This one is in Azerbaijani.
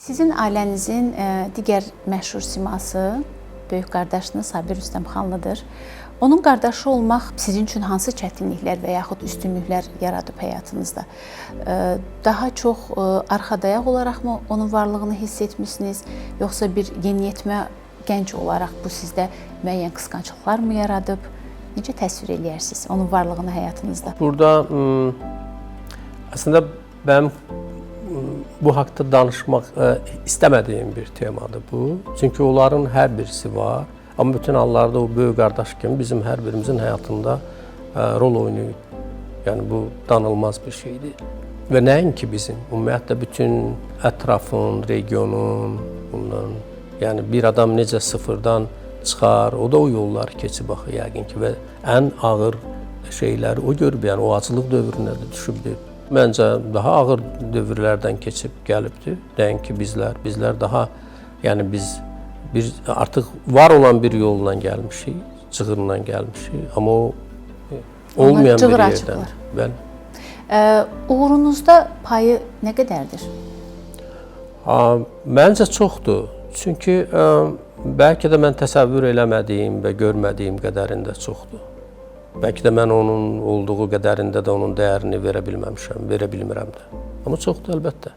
Sizin ailənizin digər məşhur siması böyük qardaşınız Sabir Rüstəmxanlıdır. Onun qardaşı olmaq sizin üçün hansı çətinliklər və yaxud üstünlüklər yaradıb həyatınızda? Daha çox arxadayaq olaraqmı onun varlığını hiss etmişsiniz, yoxsa bir yeniyetmə gənc olaraq bu sizdə müəyyən qısqanclıqlar mı yaradıb? Necə təsvir eləyərsiniz onun varlığını həyatınızda? Burada əslində mənim bu haqda danışmaq istəmədiyim bir temadır bu. Çünki onların hər birisi var. Amma bütün hallarda o böyük qardaş kimi bizim hər birimizin həyatında rol oynayıb. Yəni bu danılmaz bir şeydir. Və nəinki bizim, ümumiyyətlə bütün ətrafın, regionun, bundan, yəni bir adam necə sıfırdan çıxar, o da o yolları keçib axı yəqin ki və ən ağır şeyləri o görüb, yəni o aclıq dövrünə də düşübdür. Məncə daha ağır dövrlərdən keçib gəlibdir. Nəinki bizlər daha, yəni biz artıq var olan bir yolla gəlmişik, cığırla gəlmişik, amma o olmayan bir yerdən. Bəli. Uğurunuzda payı nə qədərdir? Məncə çoxdur. Çünki bəlkə də mən təsəvvür eləmədiyim və görmədiyim qədərində çoxdur. Bəlkə də mən onun olduğu qədərində də onun dəyərini verə bilməmişəm, verə bilmirəm də. Amma çoxdur əlbəttə.